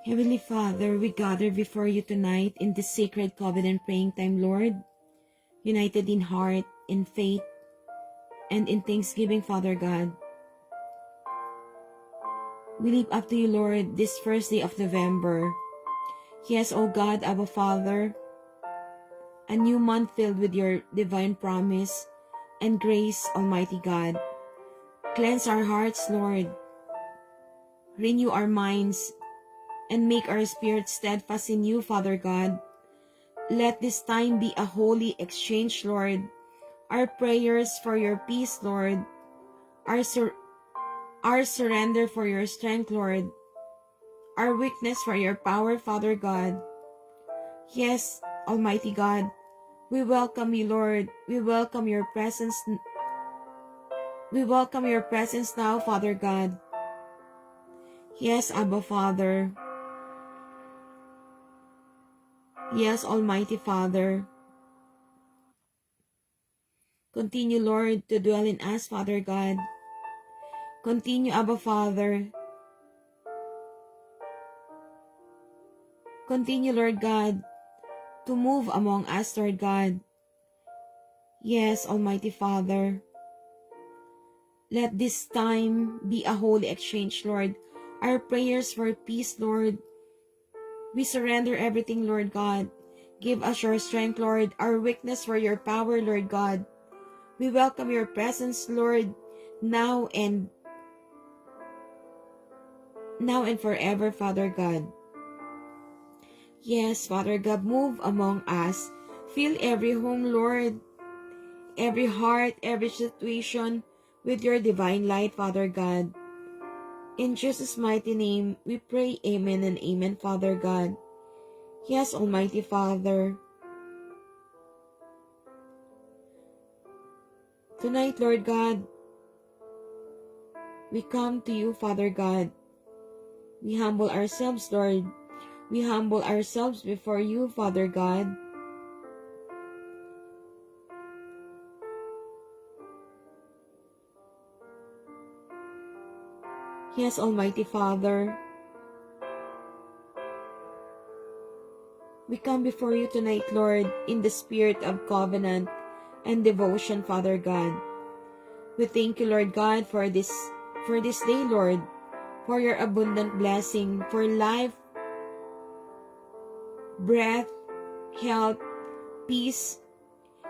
Heavenly Father, we gather before you tonight in this sacred covenant praying time, Lord, united in heart, in faith, and in thanksgiving, Father God. We lift up to you, Lord, this first day of November. Yes, O God, Abba Father, a new month filled with your divine promise and grace, Almighty God. Cleanse our hearts, Lord. Renew our minds and make our spirits steadfast in you, Father God. Let this time be a holy exchange, Lord. Our prayers for your peace, Lord. Our surrender for your strength, Lord. Our weakness for your power, Father God. Yes, Almighty God, we welcome you, Lord. We welcome your presence. We welcome your presence now, Father God. Yes, Abba Father. Yes, Almighty Father. Continue, Lord, to dwell in us, Father God. Continue, Abba Father. Continue, Lord God, to move among us, Lord God. Yes, Almighty Father. Let this time be a holy exchange, Lord. Our prayers for peace, Lord. We surrender everything, Lord God. Give us your strength, Lord. Our weakness for your power, Lord God. We welcome your presence, Lord, now and forever, Father God. Yes, Father God, move among us. Fill every home, Lord, every heart, every situation with your divine light, Father God. In Jesus' mighty name, we pray, amen and amen, Father God. Yes, Almighty Father. Tonight, Lord God, we come to you, Father God. We humble ourselves, Lord. We humble ourselves before you, Father God. Yes, Almighty Father. We come before you tonight, Lord, in the spirit of covenant and devotion, Father God. We thank you, Lord God, for this day, Lord, for your abundant blessing, for life, breath, health, peace,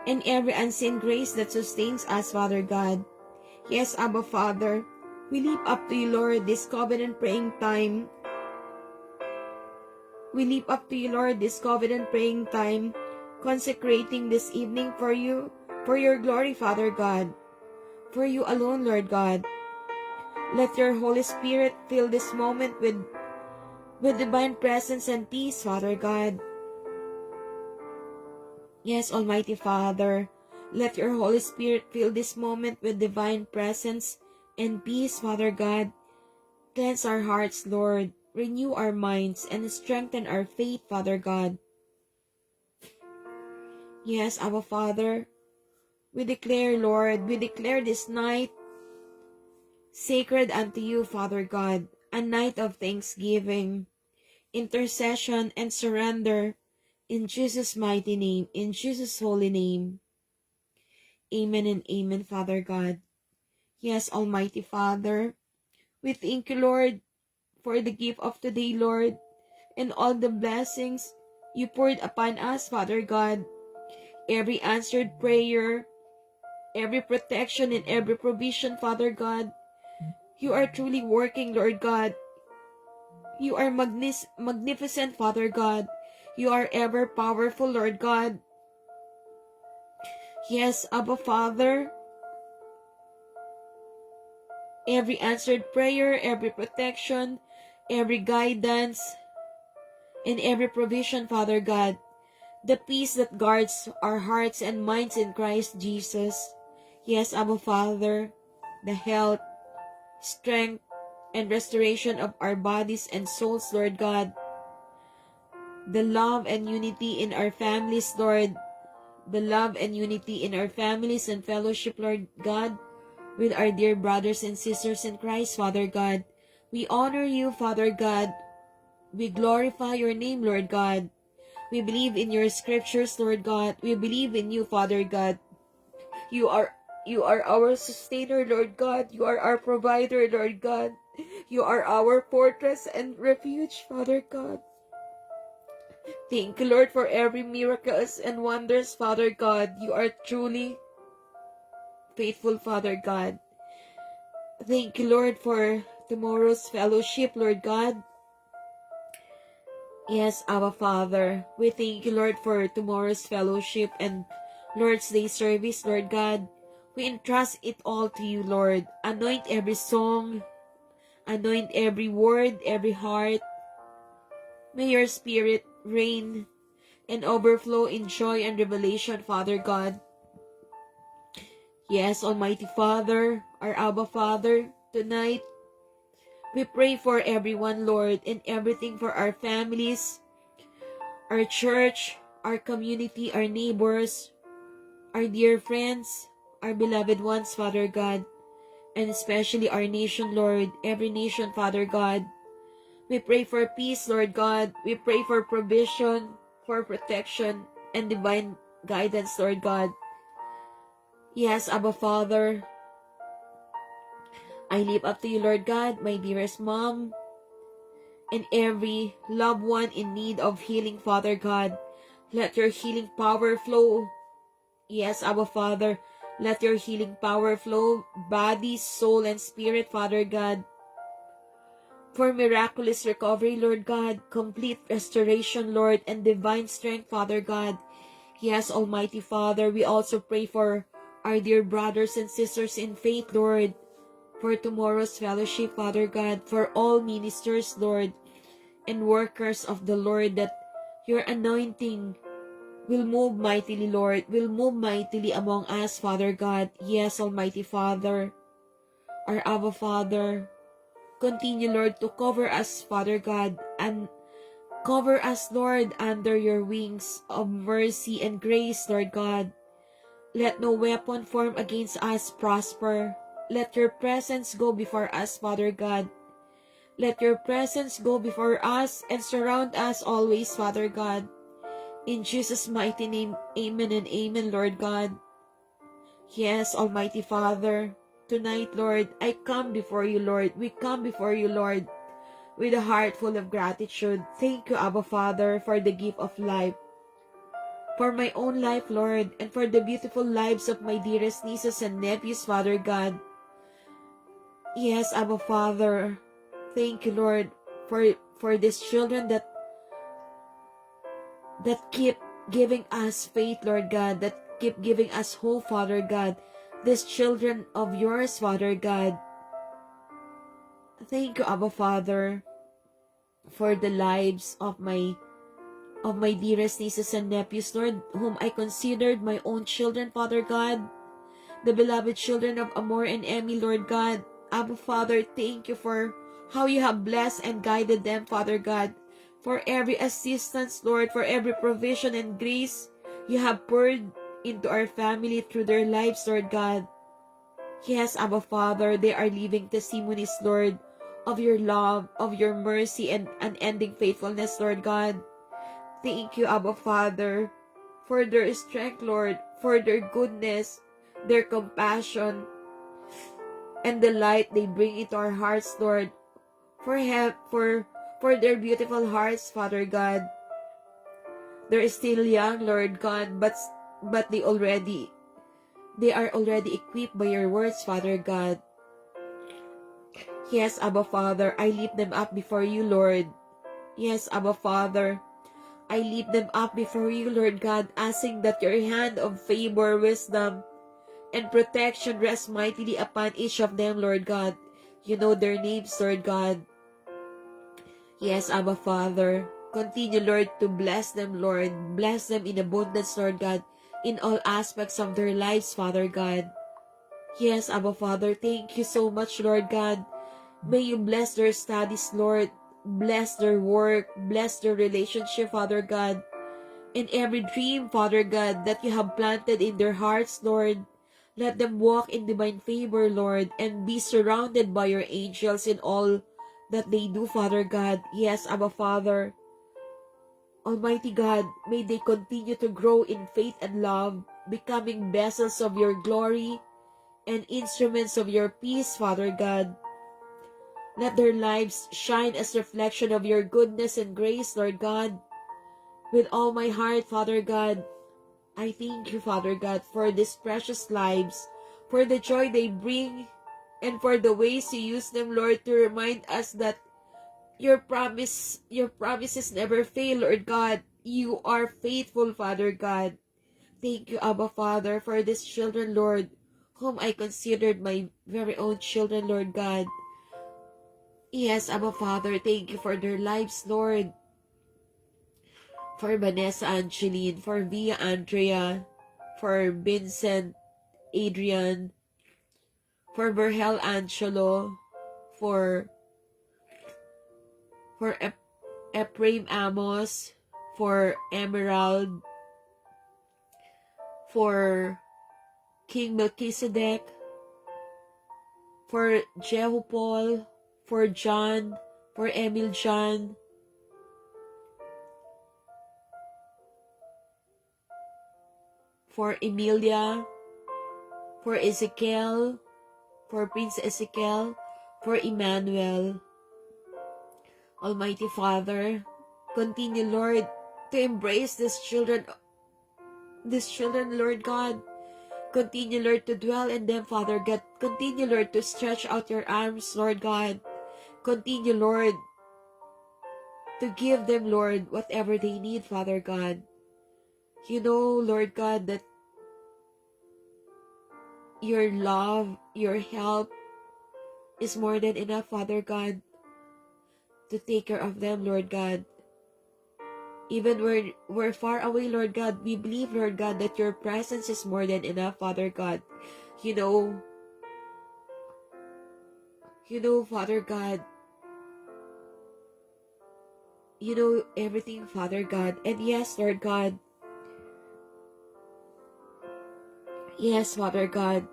and every unseen grace that sustains us, Father God. Yes, Abba Father, we lift up to you, Lord, this covenant praying time. We lift up to you, Lord, this covenant praying time, consecrating this evening for you, for your glory, Father God, for you alone, Lord God. Let your Holy Spirit fill this moment with divine presence and peace, Father God. Yes, Almighty Father, let your Holy Spirit fill this moment with divine presence and peace, Father God. Cleanse our hearts, Lord. Renew our minds and strengthen our faith, Father God. Yes, our Father, we declare, Lord, we declare this night sacred unto you, Father God, a night of thanksgiving, intercession, and surrender. In Jesus' mighty name, in Jesus' holy name. Amen and amen, Father God. Yes, Almighty Father, we thank you, Lord, for the gift of today, Lord, and all the blessings you poured upon us, Father God. Every answered prayer, every protection, and every provision, Father God. You are truly working, Lord God. You are magnificent, Father God. You are ever powerful, Lord God. Yes, Abba Father, every answered prayer, every protection, every guidance, and every provision, Father God. The peace that guards our hearts and minds in Christ Jesus. Yes, Abba Father, the health, strength, and restoration of our bodies and souls, Lord God. The love and unity in our families, Lord. The love and unity in our families and fellowship, Lord God, with our dear brothers and sisters in Christ, Father God. We honor you, Father God. We glorify your name, Lord God. We believe in your scriptures, Lord God. We believe in you, Father God. You are our sustainer, Lord God. You are our provider, Lord God. You are our fortress and refuge, Father God. Thank you, Lord, for every miracles and wonders, Father God. You are truly faithful, Father God. Thank you, Lord, for tomorrow's fellowship, Lord God. Yes, Abba Father, we thank you, Lord, for tomorrow's fellowship and Lord's Day service, Lord God. We entrust it all to you, Lord. Anoint every song, anoint every word, every heart. May your spirit reign and overflow in joy and revelation, Father God. Yes, Almighty Father, our Abba Father, tonight we pray for everyone, Lord, and everything for our families, our church, our community, our neighbors, our dear friends, our beloved ones, Father God, and especially our nation, Lord, every nation, Father God. We pray for peace, Lord God. We pray for provision, for protection, and divine guidance, Lord God. Yes, Abba Father, I lift up to you, Lord God, my dearest mom, and every loved one in need of healing, Father God. Let your healing power flow. Yes, Abba Father, let your healing power flow, body, soul, and spirit, Father God. For miraculous recovery, Lord God, complete restoration, Lord, and divine strength, Father God. Yes, Almighty Father, we also pray for our dear brothers and sisters in faith, Lord, for tomorrow's fellowship, Father God, for all ministers, Lord, and workers of the Lord, that your anointing will move mightily, Lord, will move mightily among us, Father God. Yes, Almighty Father, our Abba Father, continue, Lord, to cover us, Father God, and cover us, Lord, under your wings of mercy and grace, Lord God. Let no weapon formed against us prosper. Let your presence go before us, Father God. Let your presence go before us and surround us always, Father God. In Jesus' mighty name, amen and amen, Lord God. Yes, Almighty Father, tonight, Lord, I come before you, Lord. We come before you, Lord, with a heart full of gratitude. Thank you, Abba Father, for the gift of life, for my own life, Lord, and for the beautiful lives of my dearest nieces and nephews, Father God. Yes, Abba Father, thank you, Lord, for these children that keep giving us faith, Lord God, that keep giving us hope, Father God. These children of yours, Father God. Thank you, Abba Father, for the lives of my dearest nieces and nephews, Lord, whom I considered my own children, Father God. The beloved children of Amor and Emmy, Lord God. Abba Father, thank you for how you have blessed and guided them, Father God. For every assistance, Lord, for every provision and grace you have poured into our family through their lives, Lord God. Yes, Abba Father, they are living testimonies, Lord, of your love, of your mercy, and unending faithfulness, Lord God. Thank you, Abba Father, for their strength, Lord, for their goodness, their compassion, and the light they bring into our hearts, Lord, for help, for their beautiful hearts, Father God. They're still young, Lord God, but they are already equipped by your words, Father God. Yes, Abba Father, I lift them up before you, Lord. Yes, Abba Father, I lift them up before you, Lord God, asking that your hand of favor, wisdom, and protection rest mightily upon each of them, Lord God. You know their names, Lord God. Yes, Abba Father, continue, Lord, to bless them, Lord. Bless them in abundance, Lord God, in all aspects of their lives, Father God. Yes, Abba Father, thank you so much, Lord God. May you bless their studies, Lord. Bless their work. Bless their relationship, Father God. In every dream, Father God, that you have planted in their hearts, Lord. Let them walk in divine favor, Lord, and be surrounded by your angels in all that they do, Father God. Yes, Abba Father. Almighty God, may they continue to grow in faith and love, becoming vessels of your glory and instruments of your peace, Father God. Let their lives shine as reflection of your goodness and grace, Lord God. With all my heart, Father God, I thank you, Father God, for these precious lives, for the joy they bring, and for the ways you use them, Lord, to remind us that your promises never fail, Lord God. You are faithful, Father God. Thank you, Abba Father, for these children, Lord, whom I considered my very own children, Lord God. Yes, Abba Father, thank you for their lives, Lord. For Vanessa Angeline, for Via Andrea, for Vincent Adrian, for Berhel Angelo, for Ephraim Amos, for Emerald, for King Melchizedek, for Jehu Paul, for John, for Emil John, for Emilia, for Ezekiel, for Prince Ezekiel, for Emmanuel. Almighty Father, continue, Lord, to embrace these children, Lord God. Continue, Lord, to dwell in them, Father God. Continue, Lord, to stretch out your arms, Lord God. Continue, Lord, to give them, Lord, whatever they need, Father God. You know, Lord God, that your love, your help is more than enough, Father God, to take care of them, Lord God. Even we're far away, Lord God, we believe, Lord God, that your presence is more than enough, Father God. You know, Father God, you know everything, Father God. And yes, Lord God, yes, Father God,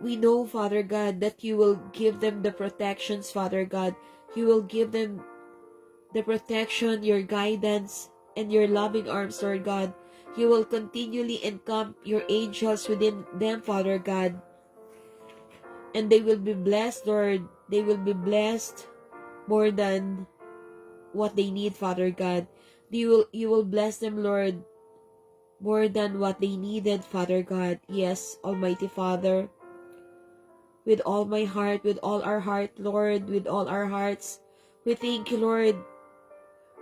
we know, Father God, that you will give them the protections, Father God. You will give them the protection, your guidance, and your loving arms, Lord God. You will continually encamp your angels within them, Father God. And they will be blessed, Lord. They will be blessed more than what they need, Father God. You will bless them, Lord, more than what they needed, Father God. Yes, Almighty Father. With all my heart, with all our heart, Lord, with all our hearts, we thank you, Lord.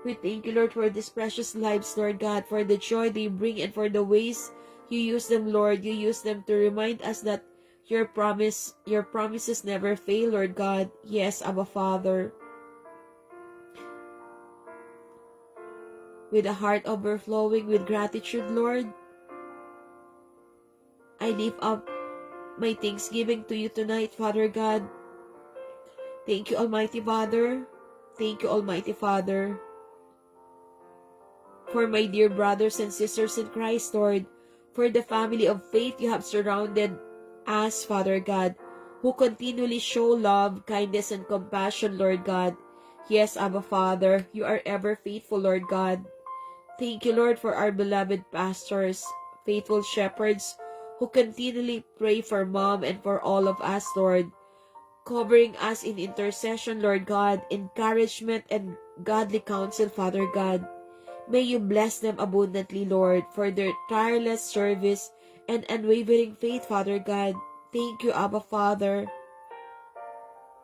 We thank you, Lord, for these precious lives, Lord God, for the joy they bring and for the ways you use them, Lord. You use them to remind us that your promises never fail, Lord God. Yes, Abba Father. With a heart overflowing with gratitude, Lord, I lift up my thanksgiving to you tonight, Father God. Thank you, Almighty Father. Thank you, Almighty Father, for my dear brothers and sisters in Christ, Lord, for the family of faith you have surrounded us, Father God, who continually show love, kindness, and compassion, Lord God. Yes, Abba Father, you are ever faithful, Lord God. Thank you, Lord, for our beloved pastors, faithful shepherds, who continually pray for Mom and for all of us, Lord, covering us in intercession, Lord God, encouragement, and godly counsel, Father God. May you bless them abundantly, Lord, for their tireless service and unwavering faith, Father God. Thank you, Abba Father.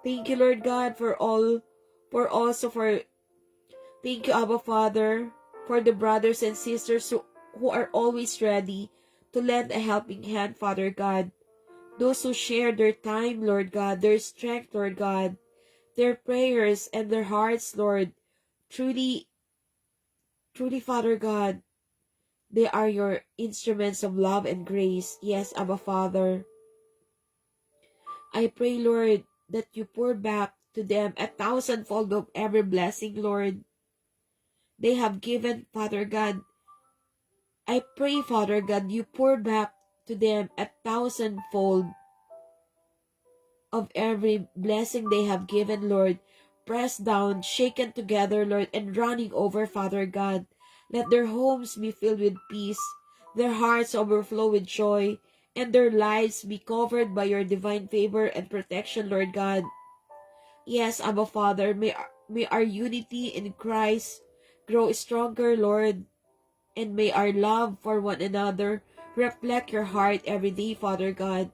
Thank you, Lord God, thank you, Abba Father, for the brothers and sisters who are always ready to lend a helping hand, Father God. Those who share their time, Lord God, their strength, Lord God, their prayers and their hearts, Lord. Truly, truly, Father God, they are your instruments of love and grace. Yes, Abba Father. I pray, Lord, that you pour back to them a thousandfold of every blessing, Lord, they have given, Father God. I pray, Father God, you pour back to them a thousandfold of every blessing they have given, Lord, pressed down, shaken together, Lord, and running over, Father God. Let their homes be filled with peace, their hearts overflow with joy, and their lives be covered by your divine favor and protection, Lord God. Yes, Abba Father, may our unity in Christ grow stronger, Lord, and may our love for one another reflect your heart every day, Father God.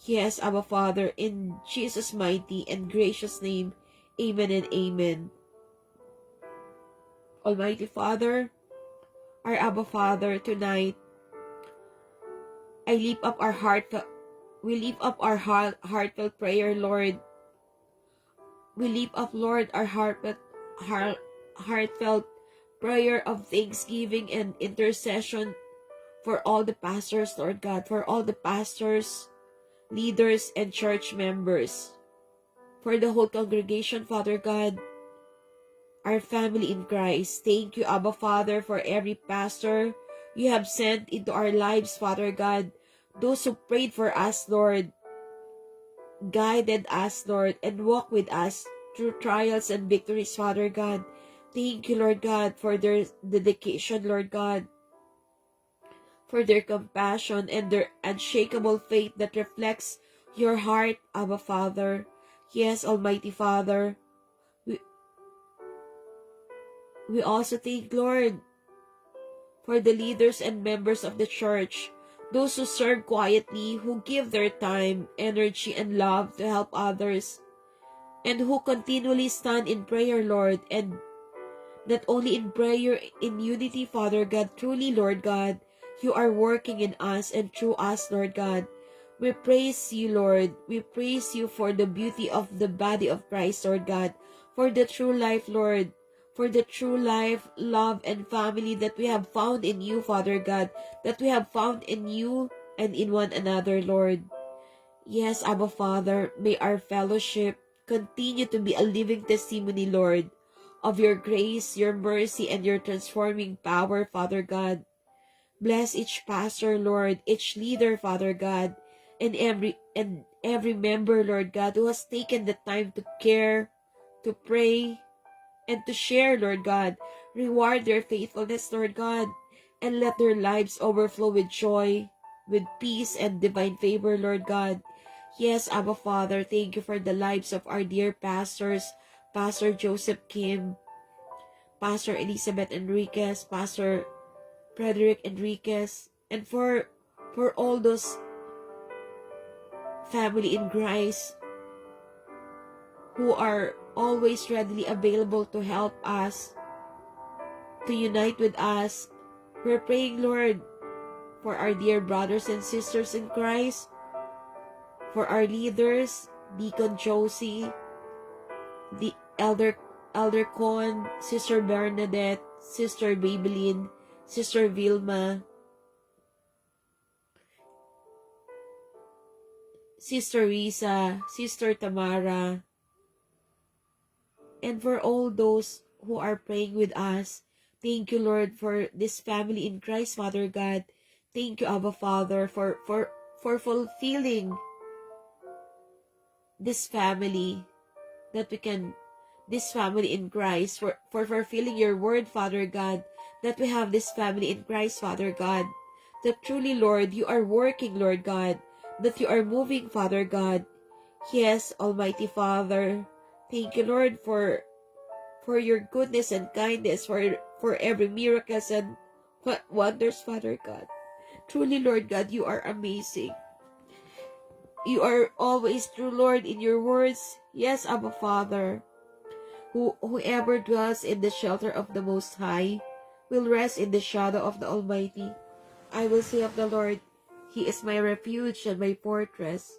Yes, Abba Father, in Jesus' mighty and gracious name, amen and amen. Almighty Father, our Abba Father, tonight, we lift up our heartfelt prayer, Lord. We lift up, Lord, our heartfelt prayer of thanksgiving and intercession for all the pastors, Lord God, for all the pastors, leaders, and church members, for the whole congregation, Father God, our family in Christ. Thank you, Abba Father, for every pastor you have sent into our lives, Father God, those who prayed for us, Lord, guided us, Lord, and walked with us through trials and victories, Father God. Thank you, Lord God, for their dedication, Lord God, for their compassion and their unshakable faith that reflects your heart, Abba Father. Yes, Almighty Father, we also thank, Lord, for the leaders and members of the church, those who serve quietly, who give their time, energy, and love to help others, and who continually stand in prayer, Lord, and not only in prayer, in unity, Father God. Truly, Lord God, you are working in us and through us, Lord God. We praise you, Lord. We praise you for the beauty of the body of Christ, Lord God, for the true life, Lord, for the true life, love, and family that we have found in you, Father God, that we have found in you and in one another, Lord. Yes, Abba Father, may our fellowship continue to be a living testimony, Lord, of your grace, your mercy, and your transforming power, Father God. Bless each pastor, Lord, each leader, Father God, and every member, Lord God, who has taken the time to care, to pray, and to share, Lord God. Reward their faithfulness, Lord God, and let their lives overflow with joy, with peace, and divine favor, Lord God. Yes, Abba Father, thank you for the lives of our dear pastors, Pastor Joseph Kim, Pastor Elizabeth Enriquez, Pastor Frederick Enriquez, and for all those family in Christ who are always readily available to help us, to unite with us. We're praying, Lord, for our dear brothers and sisters in Christ, for our leaders, Deacon Josie, the Elder Con, Sister Bernadette, Sister Babylin, Sister Vilma, Sister Risa, Sister Tamara, and for all those who are praying with us. Thank you, Lord, for this family in Christ, Father God. Thank you, Abba Father, for fulfilling this family, that we can, this family in Christ, for fulfilling your word, Father God, that we have this family in Christ, Father God, that truly, Lord, you are working, Lord God, that you are moving, Father God. Yes, Almighty Father, thank you, Lord, for your goodness and kindness, for every miracles and wonders, Father God. Truly, Lord God, you are amazing. You are always true, Lord, in your words. Yes, Abba Father. Whoever dwells in the shelter of the Most High will rest in the shadow of the Almighty. I will say of the Lord, He is my refuge and my fortress,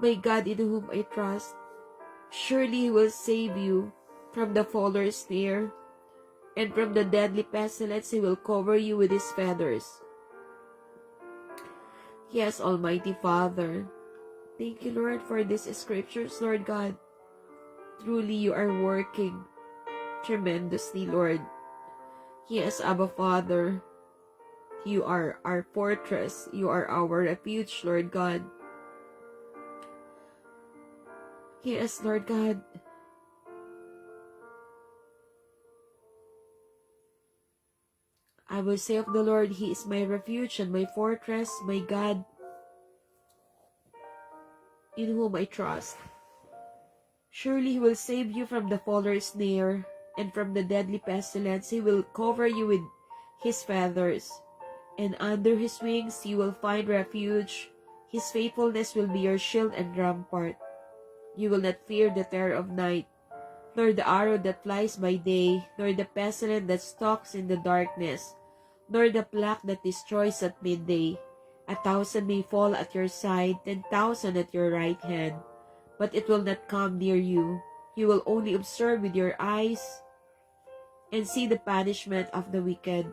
my God in whom I trust. Surely He will save you from the fowler's snare, and from the deadly pestilence He will cover you with His feathers. Yes, Almighty Father, thank you, Lord, for these scriptures, Lord God. Truly, you are working tremendously, Lord. Yes, Abba Father, you are our fortress. You are our refuge, Lord God. Hear us, Lord God. I will say of the Lord, He is my refuge and my fortress, my God, in whom I trust. Surely He will save you from the fowler's snare, and from the deadly pestilence. He will cover you with His feathers, and under His wings you will find refuge. His faithfulness will be your shield and rampart. You will not fear the terror of night, nor the arrow that flies by day, nor the pestilence that stalks in the darkness, nor the plague that destroys at midday. 1,000 may fall at your side, 10,000 at your right hand, but it will not come near you. You will only observe with your eyes and see the punishment of the wicked.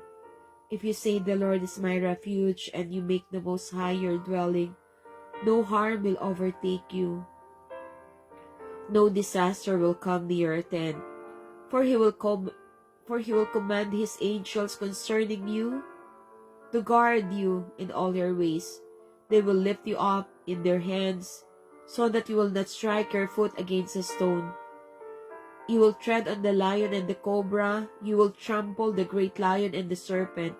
If you say, the Lord is my refuge, and you make the Most High your dwelling, no harm will overtake you. No disaster will come near your tent, for he will command his angels concerning you to guard you in all your ways. They will lift you up in their hands, so that you will not strike your foot against a stone. You will tread on the lion and the cobra. You will trample the great lion and the serpent.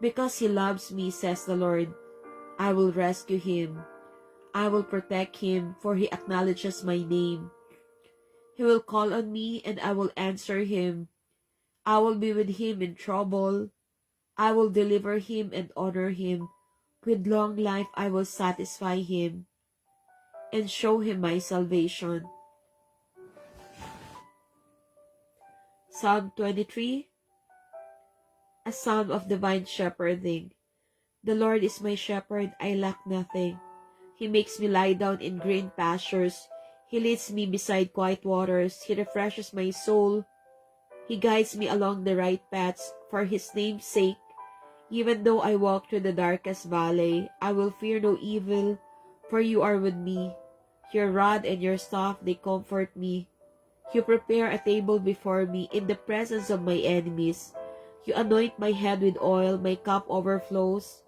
Because he loves me, says the Lord, I will rescue him. I will protect him, for he acknowledges my name. He will call on me, and I will answer him. I will be with him in trouble. I will deliver him and honor him. With long life I will satisfy him and show him my salvation. Psalm 23, a psalm of divine shepherding. The Lord is my shepherd, I lack nothing. He makes me lie down in green pastures. He leads me beside quiet waters. He refreshes my soul. He guides me along the right paths for his name's sake. Even though I walk through the darkest valley, I will fear no evil, for you are with me. Your rod and your staff, they comfort me. You prepare a table before me in the presence of my enemies. You anoint my head with oil, my cup overflows.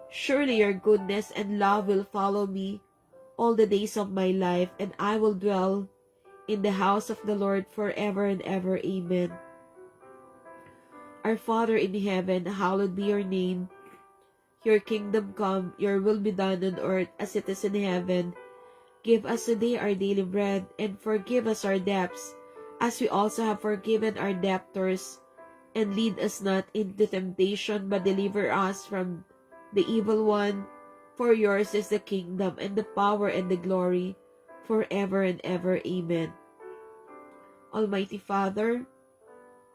Surely your goodness and love will follow me all the days of my life, and I will dwell in the house of the Lord forever and ever. Amen. Our Father in heaven, hallowed be your name. Your kingdom come, your will be done on earth as it is in heaven. Give us today our daily bread, and forgive us our debts, as we also have forgiven our debtors. And lead us not into temptation, but deliver us from the evil one. For yours is the kingdom, and the power, and the glory, forever and ever. Amen. Almighty Father,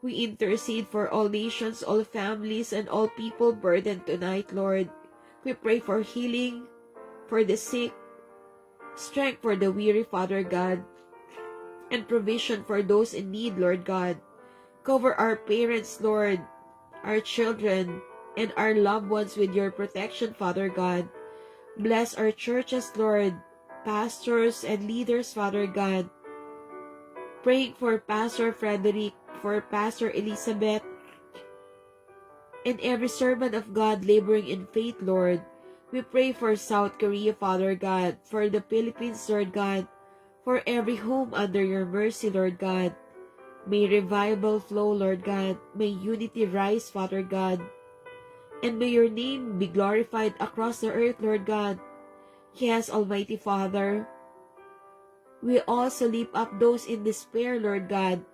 we intercede for all nations, all families, and all people burdened tonight, Lord. We pray for healing for the sick, strength for the weary, Father God, and provision for those in need, Lord God. Cover our parents, Lord, our children, and our loved ones with your protection, Father God. Bless our churches, Lord, pastors and leaders, Father God. Praying for Pastor Frederick, for Pastor Elizabeth, and every servant of God laboring in faith, Lord. We pray for South Korea, Father God, for the Philippines, Lord God, for every home under your mercy, Lord God. May revival flow, Lord God. May unity rise, Father God. And may your name be glorified across the earth, Lord God. Yes, Almighty Father. We also lift up those in despair, Lord God.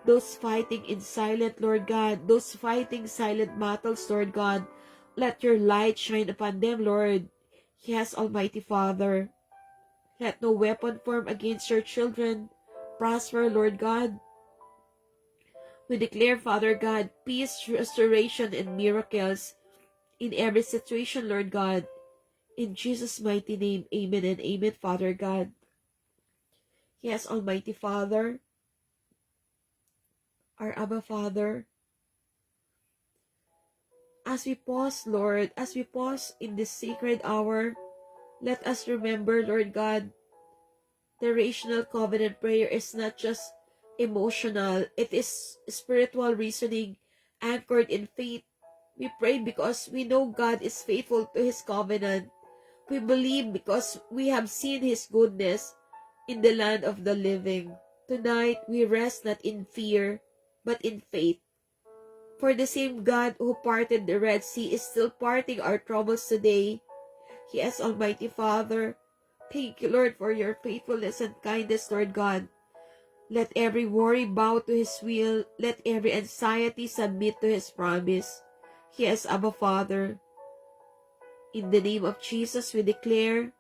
Those fighting in silent, Lord God. Those fighting silent battles, Lord God. Let your light shine upon them, Lord. Yes, Almighty Father. Let no weapon form against your children prosper, Lord God. We declare, Father God, peace, restoration, and miracles in every situation, Lord God. In Jesus' mighty name, amen and amen, Father God. Yes, Almighty Father, our Abba Father, as we pause, Lord, as we pause in this sacred hour, let us remember, Lord God, the rational covenant prayer is not just emotional, it is spiritual reasoning anchored in faith. We pray because we know God is faithful to his covenant. We believe because we have seen his goodness. in the land of the living. Tonight, we rest not in fear, but in faith. For the same God who parted the Red Sea is still parting our troubles today. Yes, Almighty Father, thank you, Lord, for your faithfulness and kindness, Lord God. Let every worry bow to His will. Let every anxiety submit to His promise. Yes, Abba Father. In the name of Jesus, we declare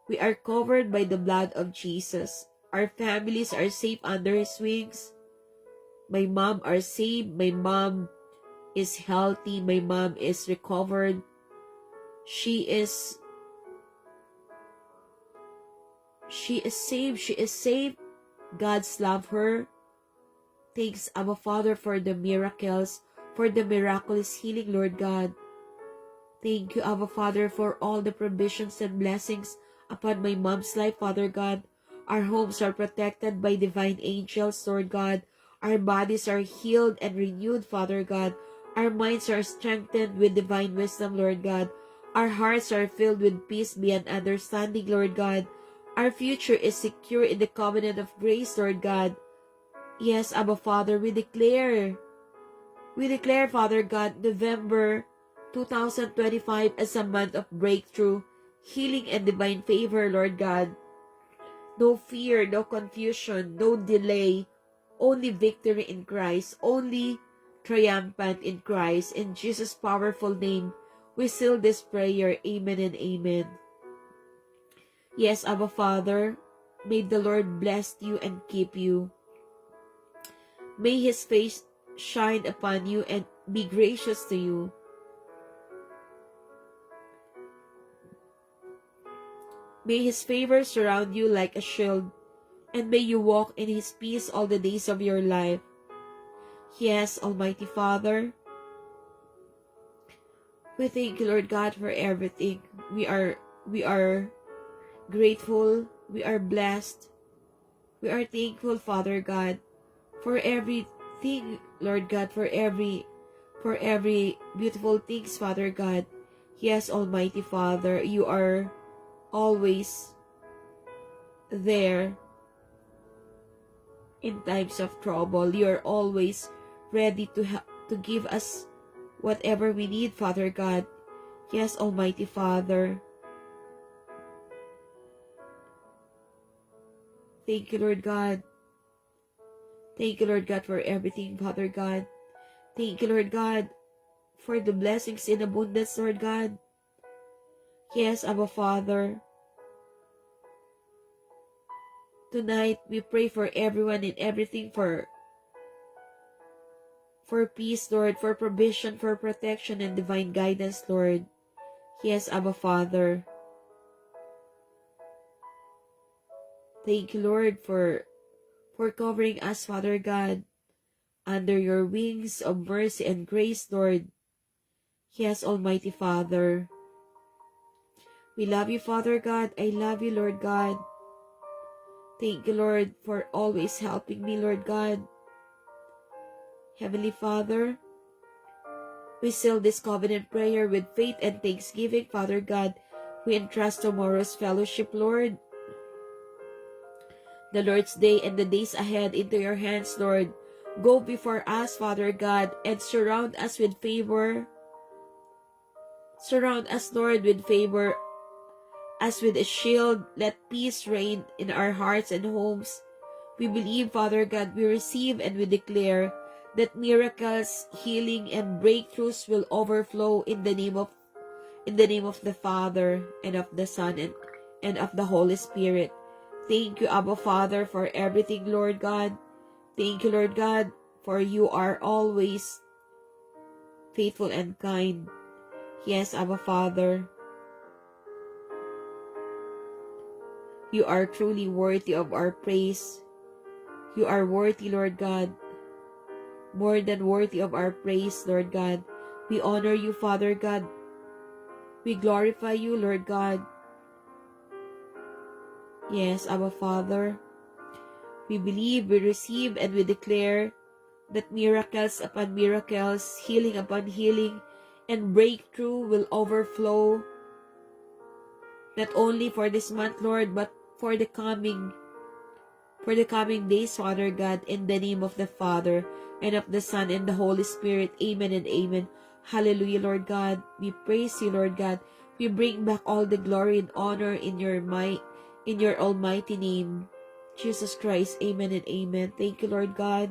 we are covered by the blood of Jesus. Our families are safe under His wings. My mom are saved. My mom is healthy. My mom is recovered. She is saved. She is saved. God's love her. Thanks, Abba Father, for the miracles, for the miraculous healing, Lord God. Thank you, Abba Father, for all the provisions and blessings upon my mom's life, Father God. Our homes are protected by divine angels, Lord God. Our bodies are healed and renewed, Father God. Our minds are strengthened with divine wisdom, Lord God. Our hearts are filled with peace beyond understanding, Lord God. Our future is secure in the covenant of grace, Lord God. Yes, Abba Father, we declare, Father God, November 2025 as a month of breakthrough, healing, and divine favor, Lord God. No fear, no confusion, no delay, only victory in Christ, only triumphant in Christ. In Jesus' powerful name, we seal this prayer. Amen and amen. Yes, Abba Father, may the Lord bless you and keep you. May His face shine upon you and be gracious to you. May His favor surround you like a shield, and may you walk in His peace all the days of your life. Yes, Almighty Father, we thank you, Lord God, for everything. We are grateful. We are blessed. We are thankful, Father God, for everything, Lord God, for every beautiful things, Father God. Yes, Almighty Father, you are always there in times of trouble. You are always ready to give us whatever we need, Father God. Yes, Almighty Father. Thank you, Lord God. Thank you, Lord God, for everything, Father God. Thank you, Lord God, for the blessings in abundance, Lord God. Yes, Abba Father. Tonight, we pray for everyone and everything, for peace, Lord, for provision, for protection, and divine guidance, Lord. Yes, Abba Father. Thank you, Lord, for covering us, Father God, under your wings of mercy and grace, Lord. Yes, Almighty Father. We love you, Father God. I love you, Lord God. Thank you, Lord, for always helping me, Lord God. Heavenly Father, we seal this covenant prayer with faith and thanksgiving, Father God. We entrust tomorrow's fellowship, Lord, the Lord's Day and the days ahead into your hands, Lord. Go before us, Father God, and surround us with favor. Surround us, Lord, with favor, as with a shield. Let peace reign in our hearts and homes. We believe, Father God, we receive and we declare that miracles, healing, and breakthroughs will overflow in the name of the Father and of the Son and of the Holy Spirit. Thank you, Abba Father, for everything, Lord God. Thank you, Lord God, for you are always faithful and kind. Yes, Abba Father, you are truly worthy of our praise. You are worthy, Lord God, more than worthy of our praise, Lord God. We honor you, Father God. We glorify you, Lord God. Yes, Abba Father, we believe, we receive, and we declare that miracles upon miracles, healing upon healing, and breakthrough will overflow, not only for this month, Lord, but for the coming for the coming days, Father God, in the name of the Father, and of the Son, and the Holy Spirit. Amen and amen. Hallelujah, Lord God. We praise you, Lord God. We bring back all the glory and honor in your might, in your almighty name, Jesus Christ. Amen and amen. Thank you, Lord God.